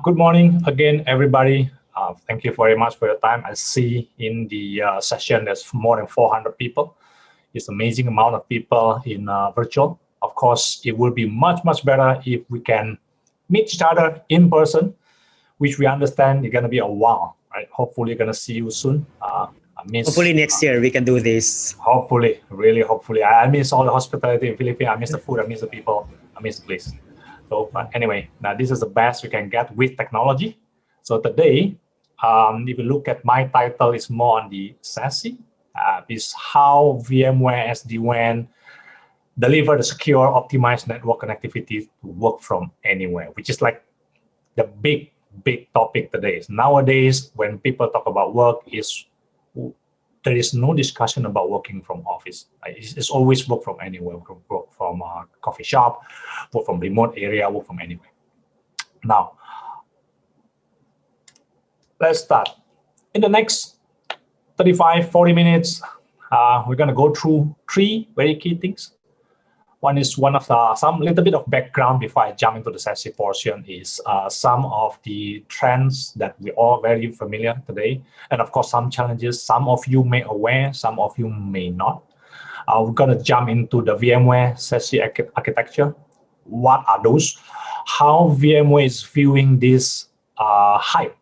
Good morning again, everybody. Thank you very much for your time. I see in the session there's more than 400 people. It's an amazing amount of people in virtual. Of course, it will be much better if we can meet each other in person, which we understand it's going to be a while, right? Hopefully, going to see you soon. Hopefully next year we can do this. Hopefully, really hopefully. I miss all the hospitality in Philippines. I miss the food. I miss the people. I miss the place. So, but anyway, now this is the best we can get with technology. So today, if you look at my title, it's more on the SASE. Is how VMware SD-WAN deliver the secure, optimized network connectivity to work from anywhere, which is like the big topic today. Nowadays, when people talk about work, there is no discussion about working from office. It's always work from anywhere, work from a coffee shop, work from remote area, work from anywhere. Now, let's start. In the next 35, 40 minutes, we're going to go through three very key things. One is some little bit of background before I jump into the SASE portion is some of the trends that we all very familiar today. And of course, some challenges, some of you may aware, some of you may not. We're going to jump into the VMware SASE architecture. What are those? How VMware is viewing this hype.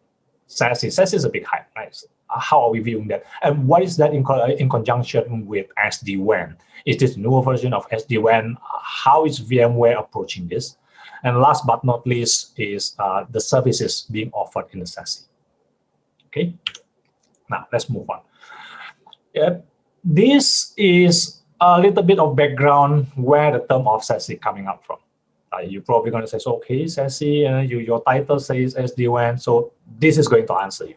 SASE is a big hype, right? How are we viewing that? And what is that in conjunction with SD-WAN? Is this newer version of SD-WAN? How is VMware approaching this? And last but not least is the services being offered in the SASE. Okay, now let's move on. This is a little bit of background where the term of SASE coming up from. You're probably going to say, so okay, SASE, your title says SD-WAN, so this is going to answer you.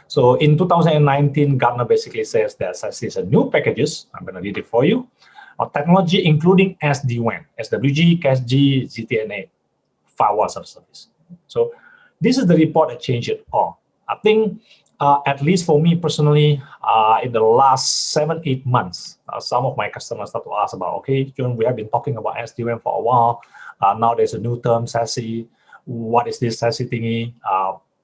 So in 2019, Gartner basically says that SASE is a new packages. I'm going to read it for you. Technology including SD-WAN, SWG, CASG, ZTNA, firewall as a service. So this is the report that changed it all. I think, at least for me personally, in the last 7-8 months, some of my customers start to ask about, okay, John, we have been talking about SD-WAN for a while. Now there's a new term, SASE. What is this SASE thingy?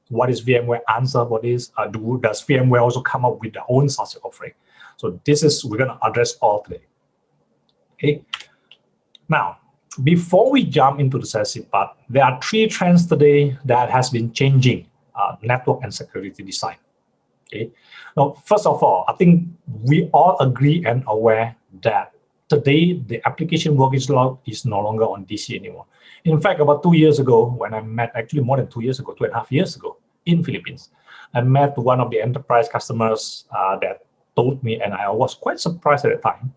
What is VMware answer for this? Does VMware also come up with their own SASE offering? So this is, we're going to address all today. Okay. Now, before we jump into the SASE part, there are three trends today that has been changing network and security design. Okay. Now, first of all, I think we all agree and aware that today the application work is no longer on DC anymore. In fact, about 2 years ago, when I met, actually more than 2 years ago, 2.5 years ago in Philippines, I met one of the enterprise customers that told me, and I was quite surprised at the time,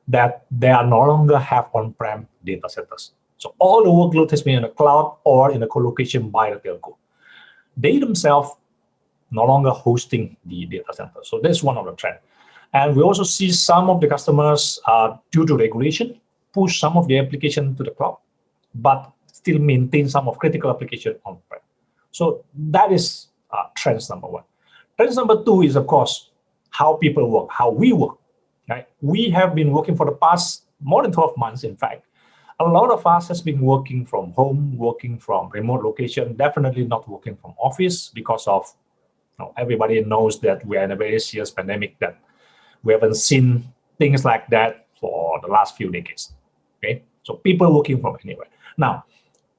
that they are no longer have on-prem data centers. So all the workload has been in the cloud or in the co-location by the telco. They themselves no longer hosting the data center. So that's one of the trends. And we also see some of the customers, due to regulation, push some of the application to the cloud, but still maintain some of critical application on-prem. So that is trend number one. Trend number two is, of course, how people work, how we work. Right? We have been working for the past more than 12 months, in fact. A lot of us has been working from home, working from remote location, definitely not working from office because of, everybody knows that we are in a very serious pandemic that we haven't seen things like that for the last few decades. Okay, so people working from anywhere. Now,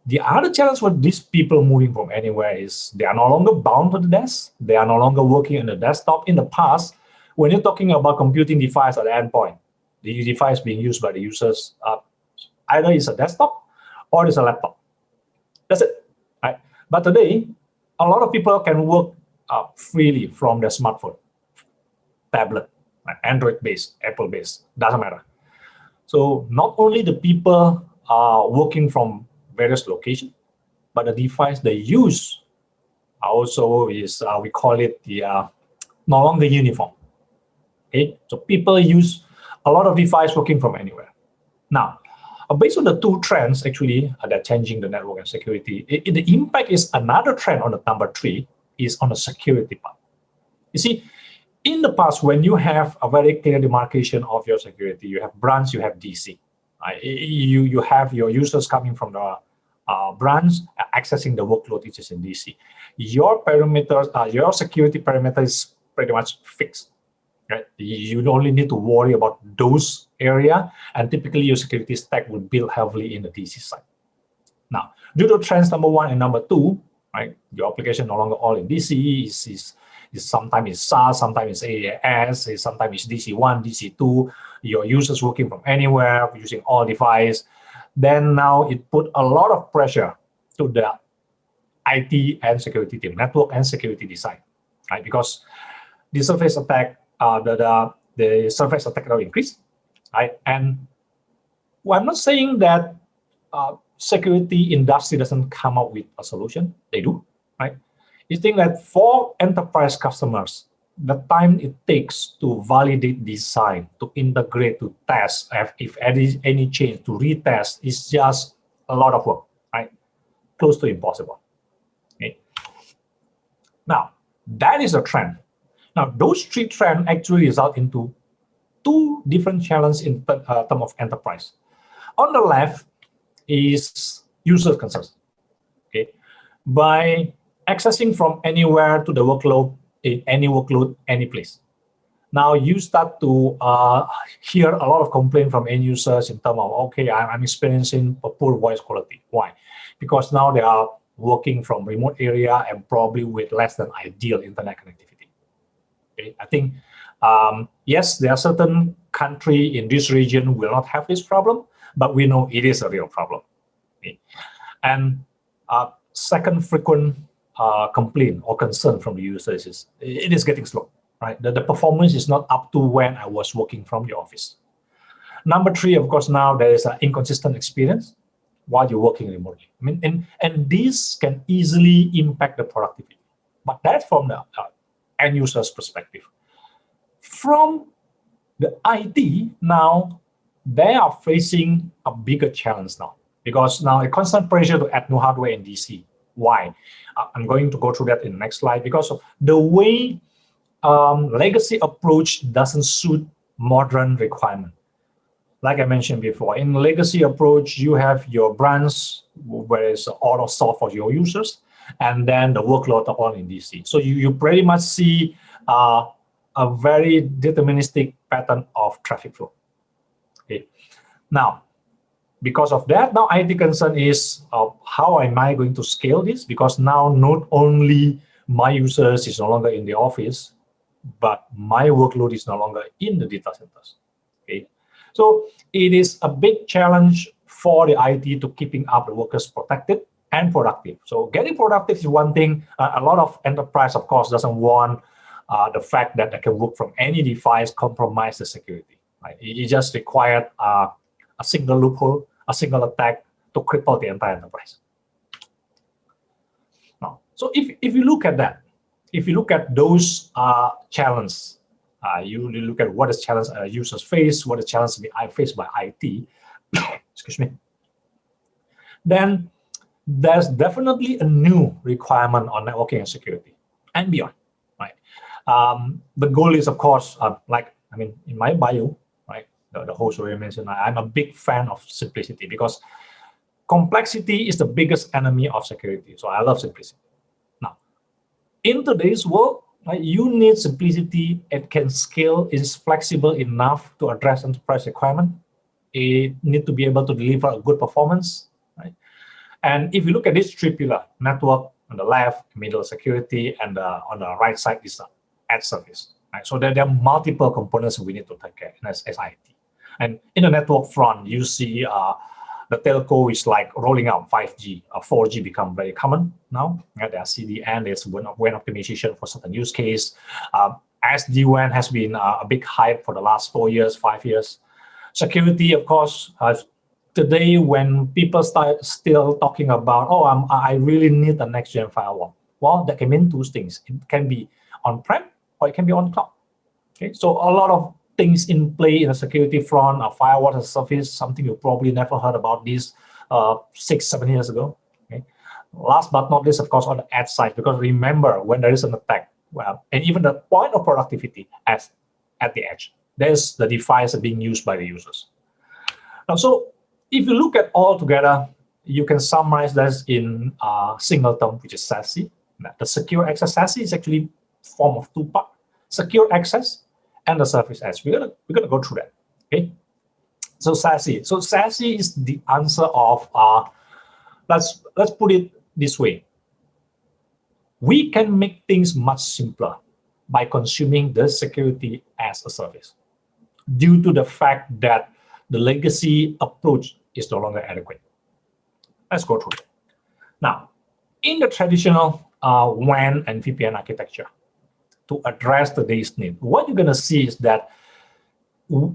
the other challenge for these people moving from anywhere is they are no longer bound to the desk. They are no longer working on the desktop. In the past, when you're talking about computing device at the endpoint, the device being used by the users, either it's a desktop or it's a laptop. That's it. Right? But today, a lot of people can work freely from their smartphone, tablet, Android-based, Apple-based, doesn't matter. So not only the people are working from various locations, but the device they use also is, we call it the no longer uniform. Okay, so people use a lot of device working from anywhere. Now, based on the two trends actually that are changing the network and security, the impact is another trend on the number three is on the security part. You see, in the past, when you have a very clear demarcation of your security, you have branch, you have DC. You have your users coming from the branch accessing the workload which is in DC. Your parameters, your security parameter is pretty much fixed. Right? You only need to worry about those area, and typically your security stack will build heavily in the DC side. Now, due to trends number one and number two, right? Your application no longer all in DC, is sometimes it's SaaS, sometimes it's AAS, sometimes it's DC1, DC2. Your users working from anywhere, using all device. Then now it put a lot of pressure to the IT and security team, network and security design, right? Because the surface attack, the surface attack will increase, right? And well, I'm not saying that security industry doesn't come up with a solution. They do, right? You think that for enterprise customers, the time it takes to validate design, to integrate, to test, if any change, to retest, is just a lot of work, right? Close to impossible. Okay. Now, that is a trend. Now, those three trends actually result into two different challenges in terms of enterprise. On the left is user concerns. Okay, by accessing from anywhere to the workload, in any workload, any place. Now you start to hear a lot of complaint from end users in terms of, okay, I'm experiencing a poor voice quality. Why? Because now they are working from remote area and probably with less than ideal internet connectivity. Okay, I think, yes, there are certain countries in this region will not have this problem, but we know it is a real problem. Okay. And second frequent complaint or concern from the users is it is getting slow, right? The performance is not up to when I was working from the office. Number three, of course, now there is an inconsistent experience while you're working remotely. I mean, and this can easily impact the productivity. But that's from the end user's perspective. From the IT, now they are facing a bigger challenge now, because now a constant pressure to add new hardware in DC. Why? I'm going to go through that in the next slide, because of the way legacy approach doesn't suit modern requirement. Like I mentioned before, in legacy approach, you have your branch where it's auto solve for your users, and then the workload are all in DC. So you pretty much see a very deterministic pattern of traffic flow. Okay. Now, because of that, now IT concern is how am I going to scale this? Because now not only my users is no longer in the office, but my workload is no longer in the data centers. Okay, so it is a big challenge for the IT to keeping up the workers protected and productive. So getting productive is one thing. A lot of enterprise, of course, doesn't want the fact that they can work from any device compromise the security. Right? It just required a single loophole, a single attack to cripple the entire enterprise. Now, so if you look at that, if you look at those challenges, you look at what is challenge users face, what is challenge I faced by IT, excuse me, then there's definitely a new requirement on networking and security and beyond, right? The goal is, of course, in my bio, right, the host already mentioned, I'm a big fan of simplicity, because complexity is the biggest enemy of security. So I love simplicity. Now, in today's world, right, you need simplicity. It can scale, is flexible enough to address enterprise requirement. It needs to be able to deliver a good performance, right? And if you look at this three pillar, network on the left, middle security, and on the right side is the edge service. Right? So there are multiple components we need to take care of as IT. And in the network front, you see the telco is like rolling out 5G. 4G become very common now. Right? There are CDN, there's WAN optimization for certain use case. SD-WAN has been a big hype for the last 4 years, 5 years. Security, of course, today when people start still talking about, I really need a next-gen firewall. Well, that can mean two things. It can be on-prem or it can be on cloud. Okay, so a lot of things in play in the security front, a firewall as a service, something you probably never heard about this 6-7 years ago. Okay, last but not least, of course, on the edge side, because remember when there is an attack, well, and even the point of productivity at the edge, there's the device being used by the users. Now, so if you look at all together, you can summarize this in a single term, which is SASE. Now, the secure access SASE is actually form of two parts: secure access and the service edge. We're gonna go through that. Okay. So SASE. So SASE is the answer of let's put it this way. We can make things much simpler by consuming the security as a service, due to the fact that the legacy approach is no longer adequate. Let's go through it. Now, in the traditional WAN and VPN architecture, to address today's need, what you're going to see is that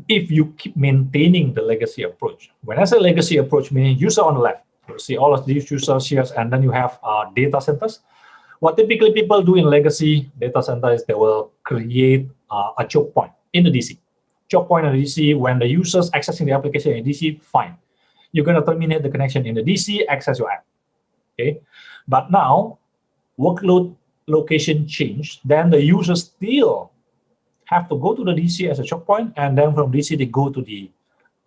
if you keep maintaining the legacy approach, when I say legacy approach, meaning user on the left, you see all of these users here, and then you have data centers. What typically people do in legacy data center is they will create a choke point in the DC. Choke point in the DC, when the users accessing the application in DC, fine. You're going to terminate the connection in the DC, access your app. Okay, but now workload location changed, then the users still have to go to the DC as a choke point, and then from DC they go to the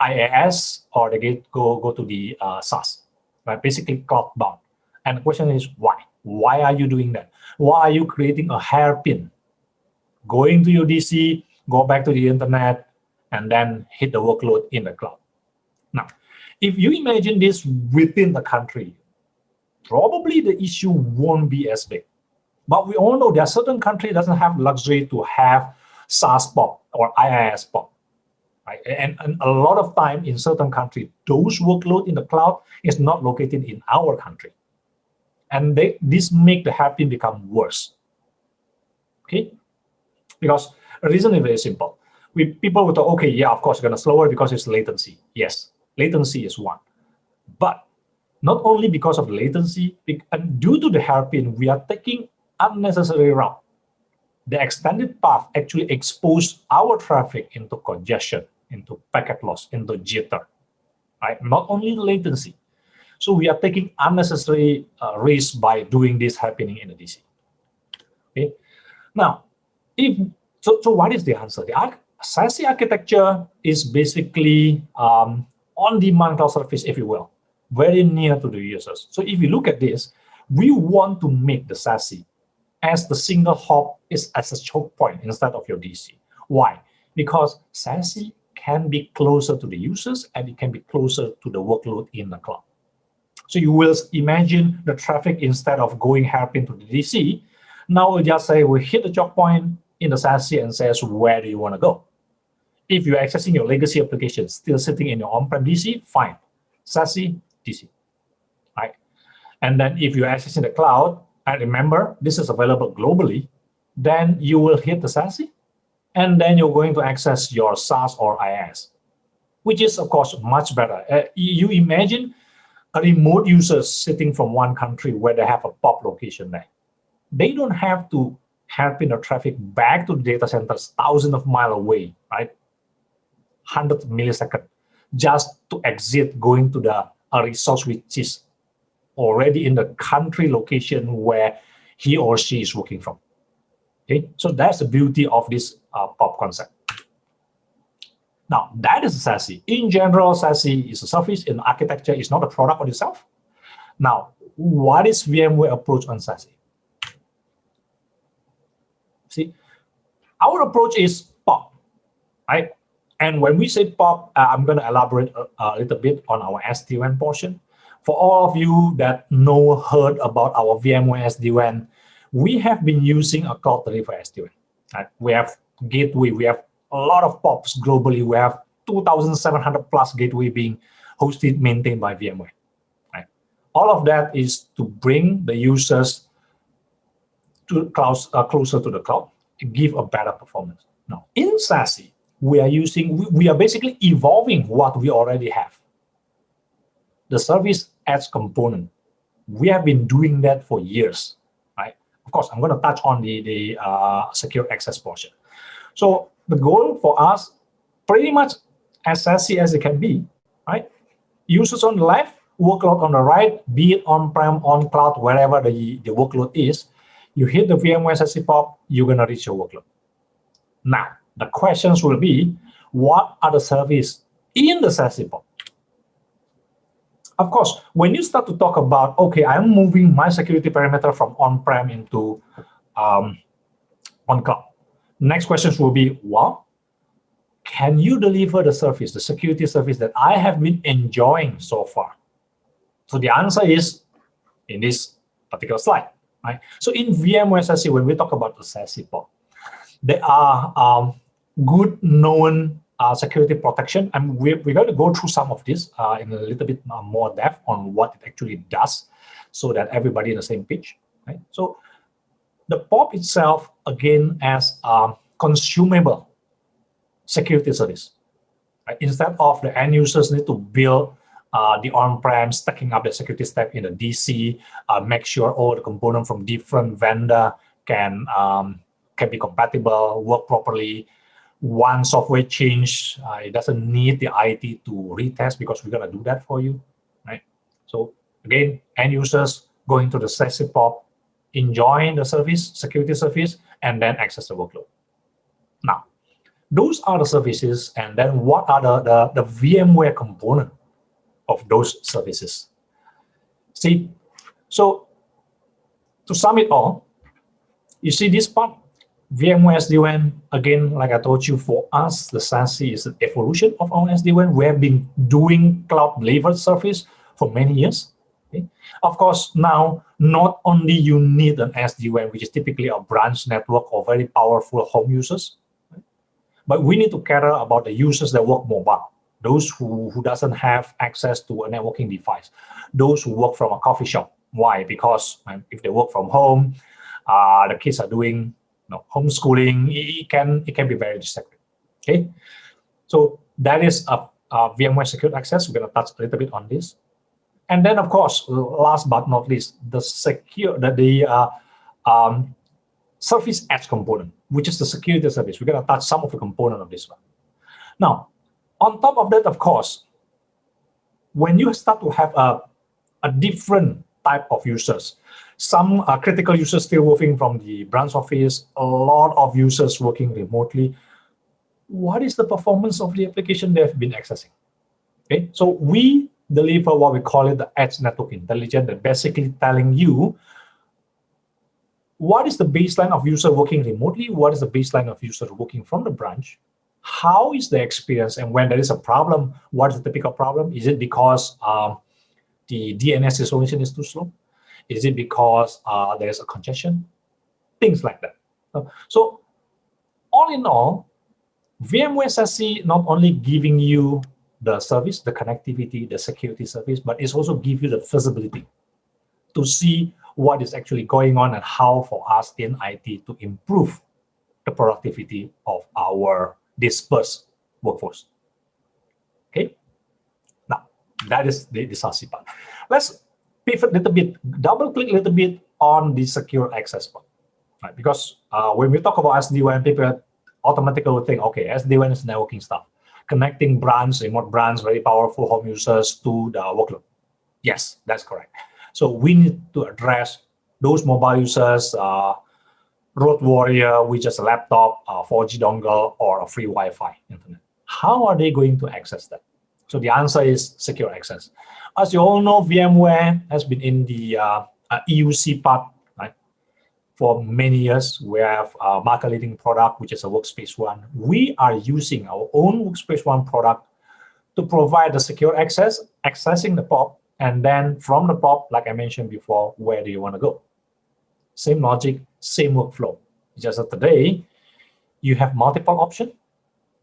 IaaS or they go to the SaaS, right? Basically cloud bound. And the question is why? Why are you doing that? Why are you creating a hairpin, going to your DC, go back to the internet, and then hit the workload in the cloud? Now, if you imagine this within the country, probably the issue won't be as big. But we all know there are certain countries that doesn't have luxury to have SaaS POP or IaaS POP. Right? And a lot of time in certain countries, those workload in the cloud is not located in our country. And this make the hairpin become worse. Okay? Because the reason is very simple. People will talk, okay, yeah, of course, it's going to slower because it's latency. Yes, latency is one. But not only because of latency, and due to the hairpin, we are taking unnecessary route. The extended path actually exposed our traffic into congestion, into packet loss, into jitter, right? Not only latency. So we are taking unnecessary risk by doing this happening in the DC. Okay. Now, so what is the answer? The SASE architecture is basically on-demand cloud service, if you will, very near to the users. So if you look at this, we want to make the SASE as the single hop is as a choke point instead of your DC. Why? Because SASE can be closer to the users and it can be closer to the workload in the cloud. So you will imagine the traffic, instead of going hairpin to the DC, now we'll just say we hit the choke point in the SASE and says, where do you want to go? If you're accessing your legacy application still sitting in your on-prem DC, fine. SASE, DC, right? And then if you're accessing the cloud, and remember, this is available globally, then you will hit the SASE, and then you're going to access your SaaS or IaaS, which is, of course, much better. You imagine a remote user sitting from one country where they have a POP location there. They don't have to hairpin the traffic back to the data centers thousands of miles away, right? Hundreds of milliseconds, just to exit going to a resource which is already in the country location where he or she is working from. Okay, so that's the beauty of this POP concept. Now, that is SASE. In general, SASE is a service in architecture, it's not a product on itself. Now, what is VMware approach on SASE? See, our approach is POP, right? And when we say POP, I'm going to elaborate a little bit on our SD-WAN portion. For all of you that heard about our VMware SD-WAN, we have been using a cloud delivery SD-WAN. Right? We have gateway, we have a lot of POPs globally. We have 2,700 plus gateway being hosted, maintained by VMware. Right? All of that is to bring the users to clouds, closer to the cloud, and give a better performance. Now, in SASE, we are basically evolving what we already have. The service edge component, we have been doing that for years, right? Of course, I'm going to touch on the secure access portion. So the goal for us, pretty much as SASE as it can be, right? Users on the left, workload on the right, be it on-prem, on cloud, wherever the workload is, you hit the VMware SASE POP, you're going to reach your workload. Now, the questions will be, what are the services in the SASE POP? Of course, when you start to talk about, okay, I'm moving my security perimeter from on-prem into on cloud. Next questions will be, well, can you deliver the service, the security service that I have been enjoying so far? So the answer is in this particular slide, right? So in VMware SASE, when we talk about the SASE port, there are good known security protection, and we're going to go through some of this in a little bit more depth on what it actually does, so that everybody on the same page, right? So the POP itself, again, as a consumable security service. Right? Instead of the end users need to build the on-prem, stacking up the security stack in the DC, make sure all the components from different vendor can be compatible, work properly. One software change, it doesn't need the IT to retest because we're going to do that for you, right? So again, end users going to the SASE POP, enjoying the service, security service, and then access the workload. Now, those are the services, and then what are the VMware component of those services? See, so to sum it all, you see this part, VMware SD-WAN, again, like I told you, for us, the SASE is an evolution of our SD-WAN. We have been doing cloud-delivered service for many years. Okay? Of course, now, not only you need an SD-WAN, which is typically a branch network or very powerful home users, right? But we need to care about the users that work mobile, those who doesn't have access to a networking device, those who work from a coffee shop. Why? Because if they work from home, the kids are doing homeschooling, it can be very distracting. Okay, so that is a VMware Secure Access. We're going to touch a little bit on this, and then of course, last but not least, the Service Edge component, which is the security service. We're going to touch some of the component of this one. Now, on top of that, of course, when you start to have a different type of users, some critical users still working from the branch office, a lot of users working remotely, what is the performance of the application they've been accessing? Okay, so we deliver what we call it the Edge Network Intelligence, that basically telling you what is the baseline of user working remotely, what is the baseline of user working from the branch, how is the experience, and when there is a problem, what is the typical problem? Is it because the DNS resolution is too slow? Is it because there's a congestion? Things like that. So all in all, VMware SASE not only giving you the service, the connectivity, the security service, but it's also give you the visibility to see what is actually going on and how for us in IT to improve the productivity of our dispersed workforce. Okay, now that is the SASE part. Let's pivot a little bit, double click a little bit on the secure access part, right? Because when we talk about SD-WAN, people automatically will think, okay, SD-WAN is networking stuff, connecting branch, remote branch, very powerful home users to the workload. Yes, that's correct. So we need to address those mobile users, road warrior with just a laptop, 4G dongle, or a free Wi-Fi internet. How are they going to access that? So the answer is secure access. As you all know, VMware has been in the EUC part, right? For many years. We have a market-leading product, which is a Workspace ONE. We are using our own Workspace ONE product to provide the secure access, accessing the POP, and then from the POP, like I mentioned before, where do you want to go? Same logic, same workflow. Just that today, you have multiple options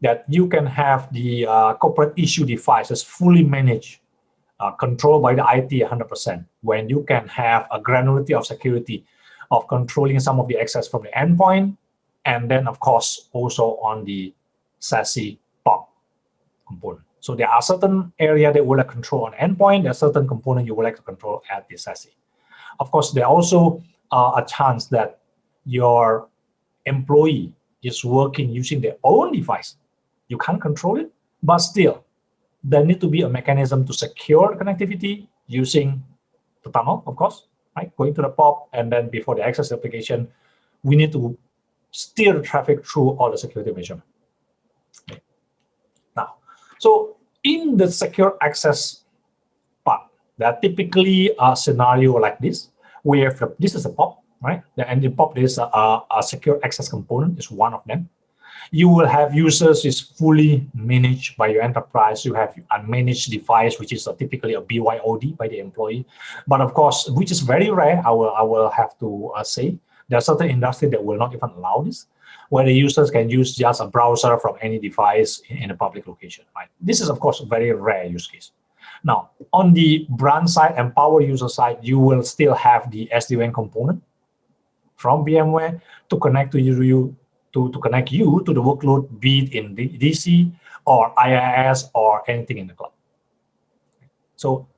that you can have the corporate issue devices fully managed, controlled by the IT 100%, when you can have a granularity of security of controlling some of the access from the endpoint, and then, of course, also on the SASE POP component. So there are certain areas that will like control on endpoint, there are certain components you will like to control at the SASE. Of course, there are also a chance that your employee is working using their own device. You can't control it, but still, there needs to be a mechanism to secure connectivity using the tunnel, of course, right? Going to the POP, and then before they access the application, we need to steer the traffic through all the security measures. Okay. Now, so in the secure access part, There are typically a scenario like this, where this is a POP, right? And the POP is a secure access component is one of them. You will have users is fully managed by your enterprise. You have unmanaged device, which is typically a BYOD by the employee. But of course, which is very rare, I will have to say, there are certain industries that will not even allow this, where the users can use just a browser from any device in a public location. Right? This is, of course, a very rare use case. Now, on the brand side and power user side, you will still have the SD-WAN component from VMware to connect to you to connect you to the workload, be it in DC or IIS or anything in the cloud. So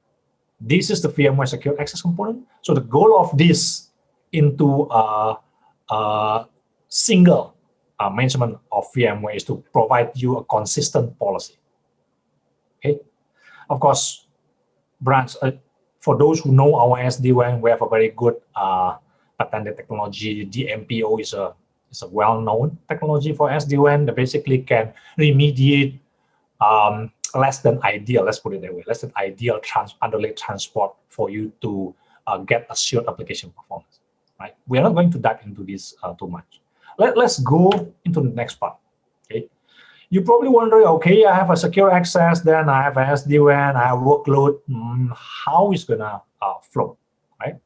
this is the VMware Secure Access component. So the goal of this into a single management of VMware is to provide you a consistent policy. Okay, of course, brands. For those who know our SD-WAN, we have a very good patented technology. DMPO is a well-known technology for SD-WAN that basically can remediate less than ideal, let's put it that way, less than ideal underlay transport for you to get assured application performance. Right? We are not going to dive into this too much. Let's go into the next part. Okay, you're probably wondering, okay, I have a secure access, then I have an SD-WAN, I have workload. How is gonna flow, right?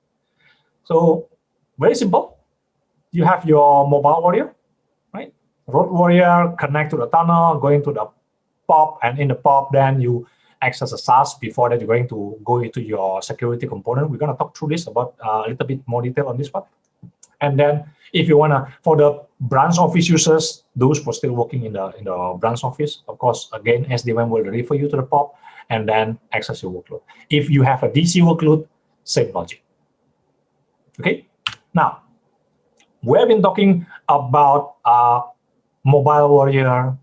So very simple. You have your mobile warrior, right? Road warrior connect to the tunnel, going to the POP, and in the POP, then you access a SaaS. Before that, you're going to go into your security component. We're going to talk through this about a little bit more detail on this part. And then, if you wanna, for the branch office users, those who are still working in the branch office, of course, again, SD-WAN will refer you to the POP and then access your workload. If you have a DC workload, same logic. Okay, now. We've been talking about mobile warrior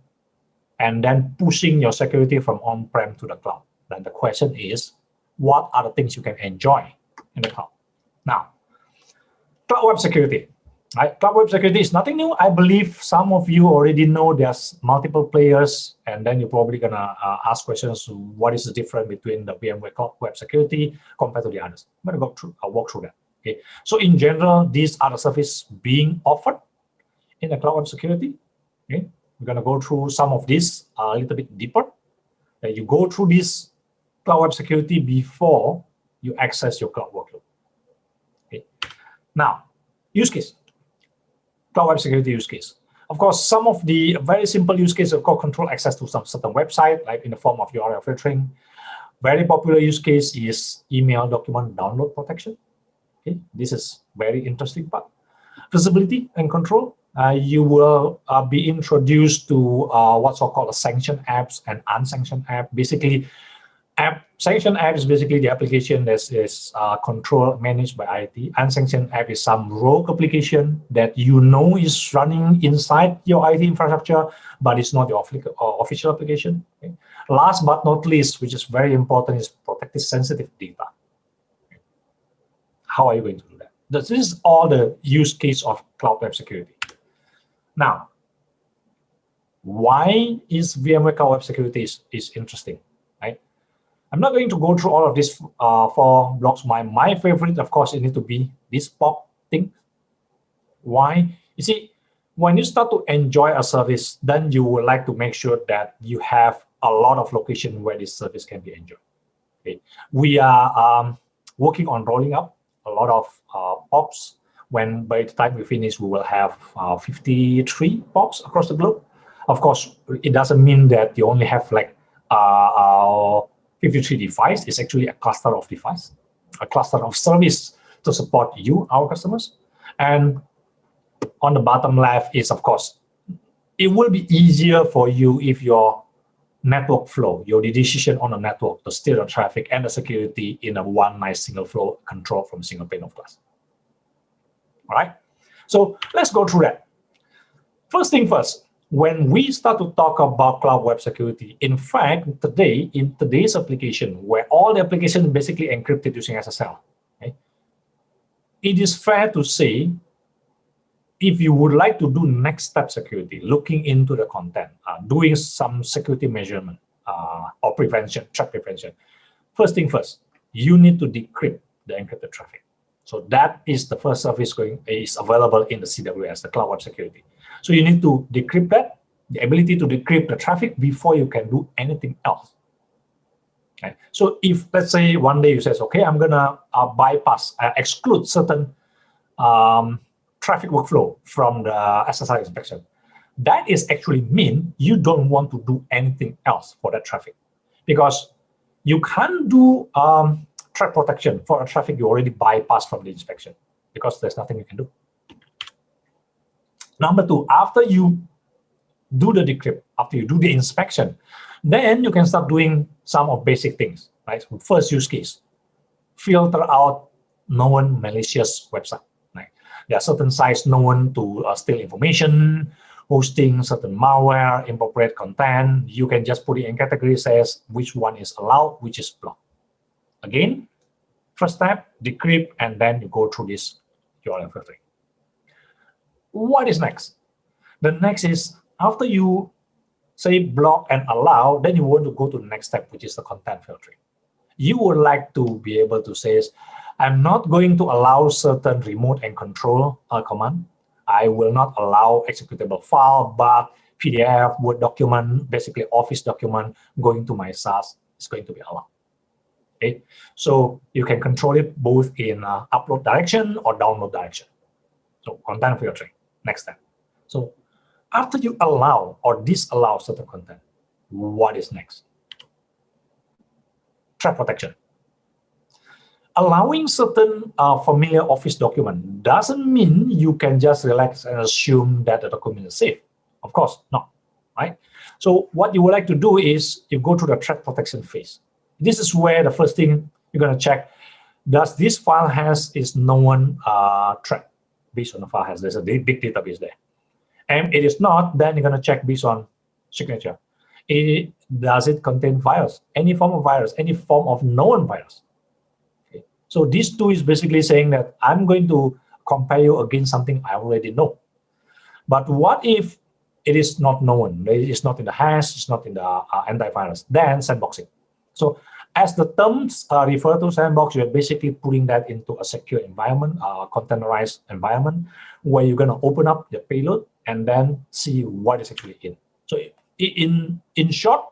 and then pushing your security from on-prem to the cloud. Then the question is, what are the things you can enjoy in the cloud? Now, cloud web security. Right? Cloud web security is nothing new. I believe some of you already know there's multiple players, and then you're probably gonna ask questions, what is the difference between the VMware cloud web security compared to the others? I'm gonna walk through that. Okay. So in general, these are the services being offered in the cloud web security. Okay. We're going to go through some of this a little bit deeper. That you go through this cloud web security before you access your cloud workload. Okay. Now, use case. Cloud web security use case. Of course, some of the very simple use cases, of course, control access to some certain website, like in the form of URL filtering. Very popular use case is email document download protection. Okay, this is very interesting part. Visibility and control. You will be introduced to what's called sanctioned apps and unsanctioned app. Basically, sanctioned app is basically the application that is controlled, managed by IT. Unsanctioned app is some rogue application that you know is running inside your IT infrastructure, but it's not your official application. Okay. Last but not least, which is very important, is protected sensitive data. How are you going to do that? This is all the use case of cloud web security. Now, why is VMware Cloud Web Security is interesting, right? I'm not going to go through all of these 4 blocks. My favorite, of course, it needs to be this POP thing. Why? You see, when you start to enjoy a service, then you would like to make sure that you have a lot of location where this service can be enjoyed. Okay. We are working on rolling up a lot of POPs. When by the time we finish, we will have 53 POPs across the globe. Of course, it doesn't mean that you only have like 53 devices. It's actually a cluster of devices, a cluster of service to support you, our customers. And on the bottom left is, of course, it will be easier for you if your network flow, your decision on the network to steer the traffic and the security in a one nice single flow control from a single pane of glass. All right, so let's go through that. First thing first, when we start to talk about cloud web security, in fact, today, in today's application, where all the applications basically encrypted using SSL, okay, it is fair to say, if you would like to do next step security, looking into the content, doing some security measurement or prevention, threat prevention, first thing first, you need to decrypt the encrypted traffic. So that is the first service is available in the CWS, the Cloud Web Security. So you need to decrypt that, the ability to decrypt the traffic before you can do anything else. Okay. So if, let's say, one day you say, okay, I'm gonna exclude certain traffic workflow from the SSL inspection, that is actually mean you don't want to do anything else for that traffic, because you can't do threat protection for a traffic you already bypassed from the inspection, because there's nothing you can do. Number two, after you do the decrypt, after you do the inspection, then you can start doing some of basic things, right? First use case, filter out known malicious website. Right? There are certain sites known to steal information, hosting certain malware, inappropriate content. You can just put it in category, says which one is allowed, which is blocked. Again, first step, decrypt, and then you go through this URL filtering. What is next? The next is, after you say block and allow, then you want to go to the next step, which is the content filtering. You would like to be able to say, I'm not going to allow certain remote and control command. I will not allow executable file, but PDF, Word document, basically Office document going to my SaaS is going to be allowed. Okay, so you can control it both in upload direction or download direction. So content filtering, next step. So after you allow or disallow certain content, what is next? Threat protection. Allowing certain familiar Office document doesn't mean you can just relax and assume that the document is safe. Of course, not, right? So what you would like to do is you go through the threat protection phase. This is where the first thing you're going to check, does this file has its known threat? Based on the file has, there's a big database there. And it is not, then you're going to check based on signature. Does it contain virus? Any form of virus, any form of known virus? Okay. So these two is basically saying that I'm going to compare you against something I already know. But what if it is not known? It's not in the hash, it's not in the antivirus, then sandboxing. So as the terms refer to sandbox, you're basically putting that into a secure environment, containerized environment, where you're going to open up the payload and then see what is actually in. So in short,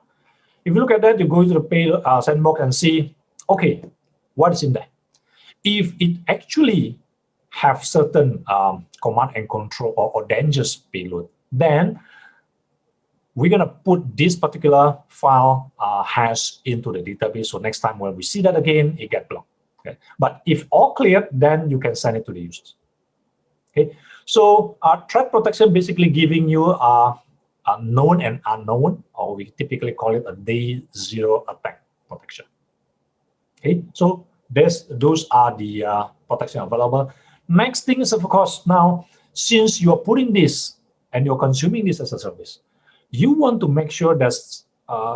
if you look at that, you go to the payload sandbox and see, okay, what is in there? If it actually have certain command and control or dangerous payload, then we're going to put this particular file hash into the database. So next time when we see that again, it gets blocked. Okay? But if all clear, then you can send it to the users. Okay. So threat protection basically giving you a known and unknown, or we typically call it a day zero attack protection. Okay. So those are the protection available. Next thing is, of course, now, since you're putting this and you're consuming this as a service, you want to make sure that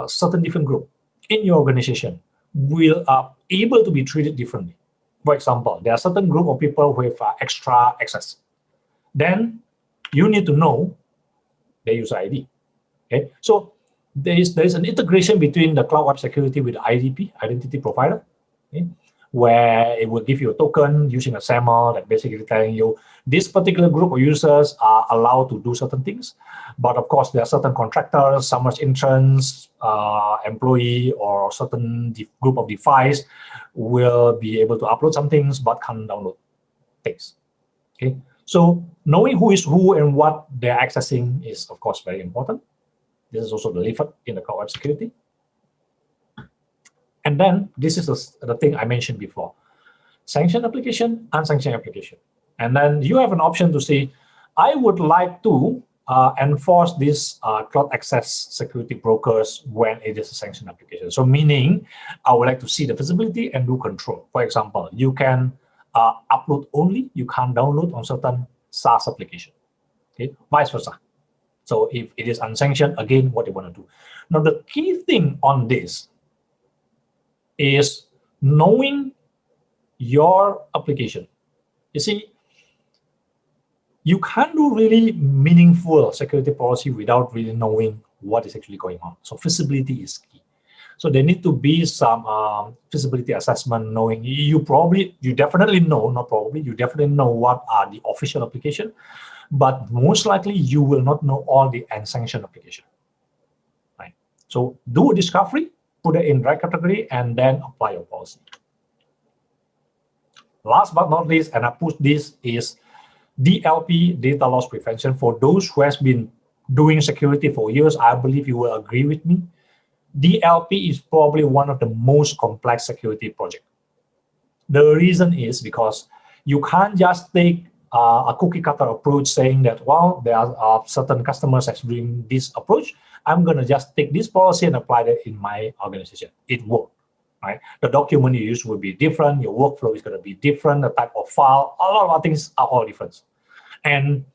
certain different group in your organization will able to be treated differently. For example, there are certain group of people with extra access. Then you need to know their user ID. Okay, so there is an integration between the Cloud Web Security with the IDP, identity provider, okay, where it will give you a token using a SAML that basically telling you this particular group of users are allowed to do certain things. But of course, there are certain contractors, some as interns, employee, or certain group of device will be able to upload some things but can't download things. Okay, so knowing who is who and what they're accessing is, of course, very important. This is also delivered in the Cloud Web Security. And then this is the thing I mentioned before. Sanctioned application, unsanctioned application. And then you have an option to say, I would like to enforce this cloud access security brokers when it is a sanctioned application. So meaning, I would like to see the visibility and do control. For example, you can upload only, you can't download on certain SaaS application. Okay, vice versa. So if it is unsanctioned, again, what you want to do. Now, the key thing on this is knowing your application. You see, you can't do really meaningful security policy without really knowing what is actually going on. So visibility is key. So there need to be some feasibility assessment, knowing you definitely know, not probably, you definitely know what are the official application, but most likely you will not know all the unsanctioned application. Right? So do a discovery, put it in right category, and then apply your policy. Last but not least, and I put this, is DLP, data loss prevention. For those who has been doing security for years, I believe you will agree with me. DLP is probably one of the most complex security projects. The reason is because you can't just take a cookie cutter approach saying that, well, there are certain customers that's doing this approach. I'm going to just take this policy and apply that in my organization. It won't. Right? The document you use will be different. Your workflow is going to be different. The type of file, a lot of things are all different. And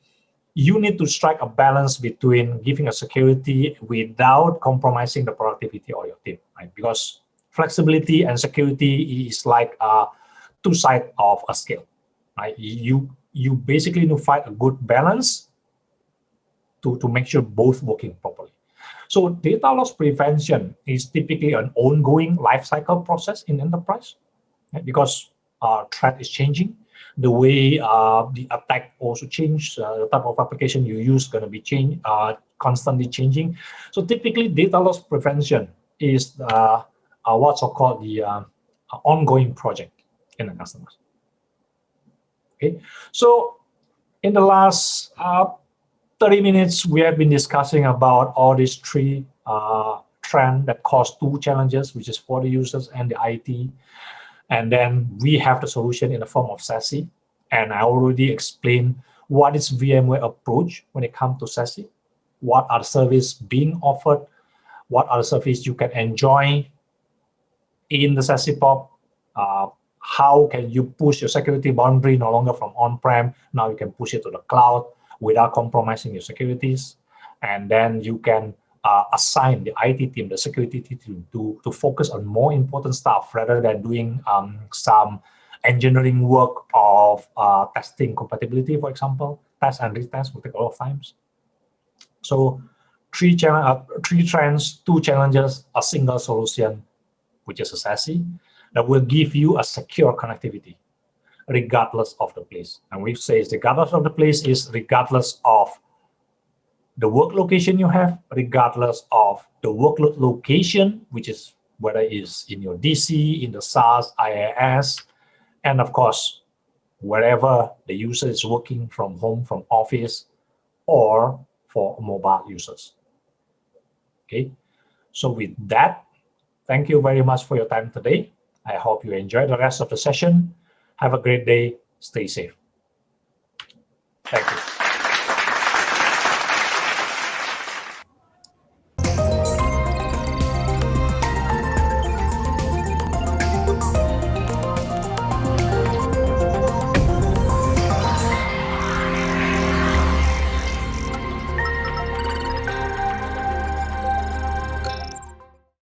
you need to strike a balance between giving a security without compromising the productivity of your team, right? Because flexibility and security is like two sides of a scale, right? You basically need to find a good balance to make sure both working properly. So data loss prevention is typically an ongoing life cycle process in enterprise, right? Because threat is changing. The way the attack also change, the type of application you use going to be constantly changing. So typically data loss prevention is what's called the ongoing project in the customers. Okay, so in the last 30 minutes, we have been discussing about all these three trends that cause two challenges, which is for the users and the IT. And then we have the solution in the form of SASE. And I already explained what is VMware approach when it comes to SASE, what are the services being offered, what are the services you can enjoy in the SASE POP, how can you push your security boundary no longer from on-prem, now you can push it to the cloud without compromising your securities. And then you can assign the IT team, the security team to focus on more important stuff rather than doing some engineering work of testing compatibility, for example. Test and retest will take a lot of times. So three trends, two challenges, a single solution, which is a SASE, that will give you a secure connectivity regardless of the place. And we say regardless of the place is regardless of the work location you have, regardless of the workload location, which is whether it's in your DC, in the SaaS, IaaS, and of course, wherever the user is working from home, from office, or for mobile users. Okay, so with that, thank you very much for your time today. I hope you enjoy the rest of the session. Have a great day. Stay safe.